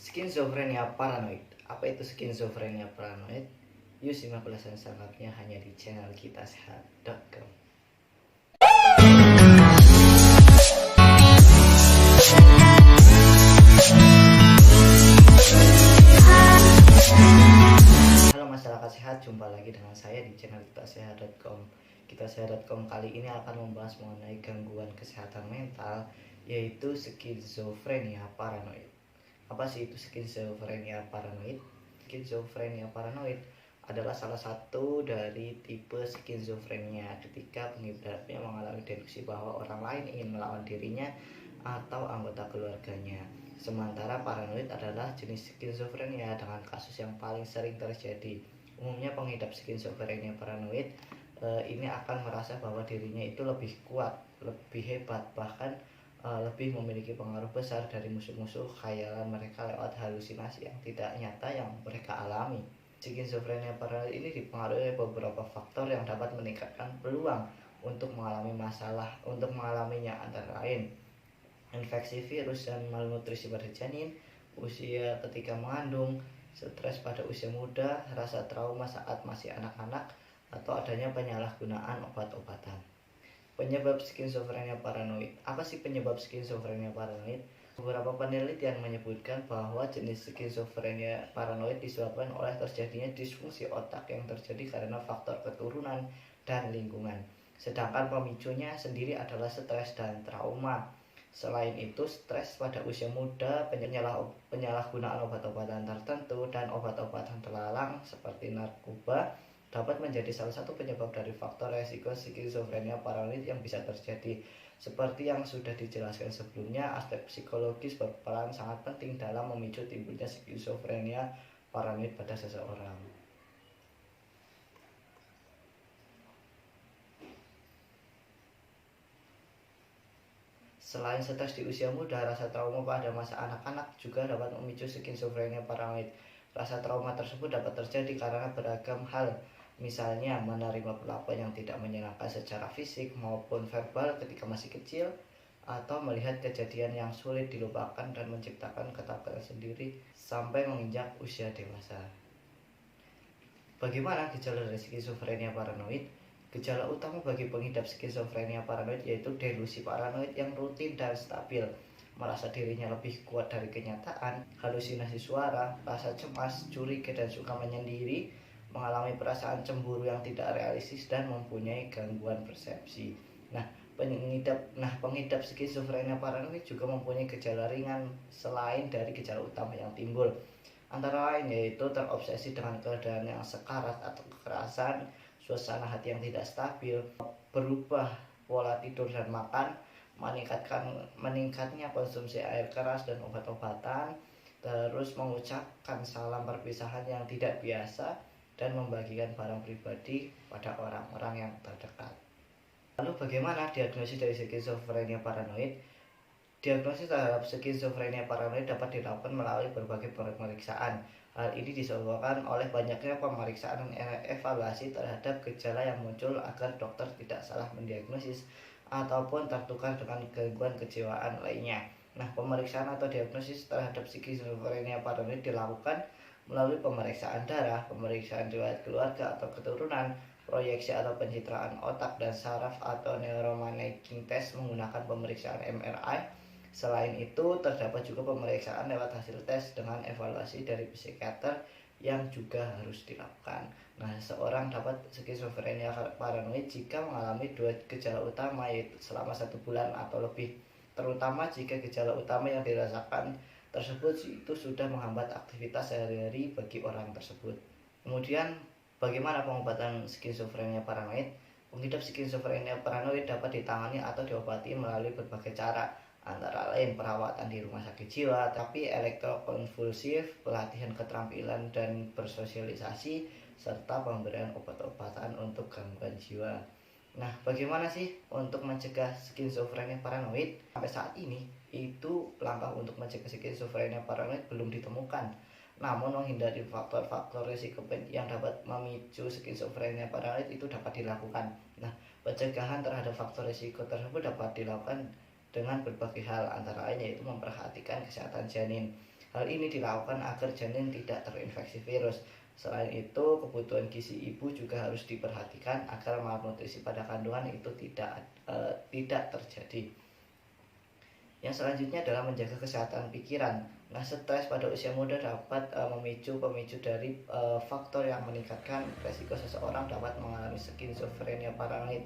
Skizofrenia paranoid. Apa itu skizofrenia paranoid? Yuk simak ulasan selengkapnya hanya di channel kitasehat.com. Halo masyarakat sehat, jumpa lagi dengan saya di channel kitasehat.com. Kitasehat.com kali ini akan membahas mengenai gangguan kesehatan mental, yaitu skizofrenia paranoid. Apa sih itu skizofrenia paranoid? Skizofrenia paranoid adalah salah satu dari tipe skizofrenia ketika pengidapnya mengalami delusi bahwa orang lain ingin melawan dirinya atau anggota keluarganya. Sementara paranoid adalah jenis skizofrenia dengan kasus yang paling sering terjadi. Umumnya pengidap skizofrenia paranoid ini akan merasa bahwa dirinya itu lebih kuat, lebih hebat, bahkan lebih memiliki pengaruh besar dari musuh-musuh khayalan mereka lewat halusinasi yang tidak nyata yang mereka alami. Skizofrenia paranoid ini dipengaruhi oleh beberapa faktor yang dapat meningkatkan peluang untuk mengalaminya, antara lain infeksi virus dan malnutrisi pada janin, usia ketika mengandung, stres pada usia muda, rasa trauma saat masih anak-anak, atau adanya penyalahgunaan obat-obatan. Penyebab skizofrenia paranoid. Apa sih penyebab skizofrenia paranoid? Beberapa penelitian menyebutkan bahwa jenis skizofrenia paranoid disebabkan oleh terjadinya disfungsi otak yang terjadi karena faktor keturunan dan lingkungan. Sedangkan pemicunya sendiri adalah stres dan trauma. Selain itu, stres pada usia muda, penyalahgunaan obat-obatan tertentu, dan obat-obatan terlarang seperti narkoba dapat menjadi salah satu penyebab dari faktor resiko skizofrenia paranoid yang bisa terjadi. Seperti yang sudah dijelaskan sebelumnya, aspek psikologis berperan sangat penting dalam memicu timbulnya skizofrenia paranoid pada seseorang. Selain stres di usia muda, rasa trauma pada masa anak-anak juga dapat memicu skizofrenia paranoid. Rasa trauma tersebut dapat terjadi karena beragam hal, misalnya menerima perlakuan yang tidak menyenangkan secara fisik maupun verbal ketika masih kecil, atau melihat kejadian yang sulit dilupakan dan menciptakan ketakutan sendiri sampai menginjak usia dewasa. Bagaimana gejala dari skizofrenia paranoid? Gejala utama bagi pengidap skizofrenia paranoid yaitu delusi paranoid yang rutin dan stabil, merasa dirinya lebih kuat dari kenyataan, halusinasi suara, rasa cemas, curiga dan suka menyendiri, mengalami perasaan cemburu yang tidak realistis, dan mempunyai gangguan persepsi. Pengidap skizofrenia paranoid juga mempunyai gejala ringan selain dari gejala utama yang timbul, antara lain yaitu terobsesi dengan keadaan yang sekarat atau kekerasan, suasana hati yang tidak stabil, berubah pola tidur dan makan, meningkatnya konsumsi air keras dan obat-obatan, terus mengucapkan salam perpisahan yang tidak biasa, dan membagikan barang pribadi pada orang-orang yang terdekat. Lalu bagaimana diagnosis dari skizofrenia paranoid? Diagnosis terhadap skizofrenia paranoid dapat dilakukan melalui berbagai pemeriksaan. Hal ini disebabkan oleh banyaknya pemeriksaan dan evaluasi terhadap gejala yang muncul agar dokter tidak salah mendiagnosis ataupun tertukar dengan gangguan kejiwaan lainnya. Pemeriksaan atau diagnosis terhadap skizofrenia paranoid dilakukan melalui pemeriksaan darah, pemeriksaan riwayat keluarga atau keturunan, proyeksi atau pencitraan otak dan saraf atau neuromagnetic test menggunakan pemeriksaan MRI. Selain itu, terdapat juga pemeriksaan lewat hasil tes dengan evaluasi dari psikiater yang juga harus dilakukan. Seorang dapat skizofrenia paranoid jika mengalami dua gejala utama, yaitu selama 1 bulan atau lebih, terutama jika gejala utama yang dirasakan tersebut itu sudah menghambat aktivitas sehari-hari bagi orang tersebut. Kemudian, bagaimana pengobatan skizofrenia paranoid? Pengidap skizofrenia paranoid dapat ditangani atau diobati melalui berbagai cara, antara lain perawatan di rumah sakit jiwa, terapi elektrokonvulsif, pelatihan keterampilan dan bersosialisasi, serta pemberian obat-obatan untuk gangguan jiwa. Bagaimana sih untuk mencegah skizofrenia paranoid? Sampai saat ini, itu langkah untuk mencegah skizofrenia paranoid belum ditemukan. Namun menghindari faktor-faktor risiko yang dapat memicu skizofrenia paranoid itu dapat dilakukan. Pencegahan terhadap faktor risiko tersebut dapat dilakukan dengan berbagai hal, antara lain yaitu memperhatikan kesehatan janin, Hal ini dilakukan agar janin tidak terinfeksi virus. Selain itu, kebutuhan gizi ibu juga harus diperhatikan agar malnutrisi pada kandungan itu tidak terjadi. Yang selanjutnya adalah menjaga kesehatan pikiran. Nah, stres pada usia muda dapat memicu pemicu dari faktor yang meningkatkan resiko seseorang dapat mengalami skizofrenia paranoid.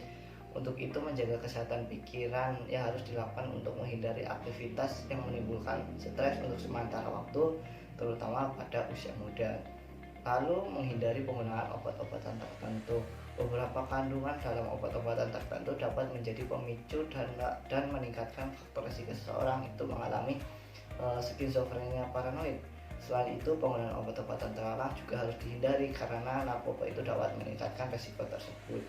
Untuk itu, menjaga kesehatan pikiran yang harus dilakukan untuk menghindari aktivitas yang menimbulkan stres untuk sementara waktu, terutama pada usia muda. Lalu, menghindari penggunaan obat-obatan tertentu. Beberapa kandungan dalam obat-obatan tertentu dapat menjadi pemicu dan meningkatkan faktor risiko seseorang itu mengalami skizofrenia paranoid. Selain itu, penggunaan obat-obatan terlarang juga harus dihindari karena narkoba itu dapat meningkatkan risiko tersebut.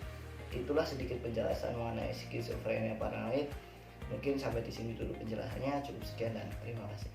Itulah sedikit penjelasan mengenai skizofrenia paranoid. Mungkin sampai di sini dulu penjelasannya. Cukup sekian dan terima kasih.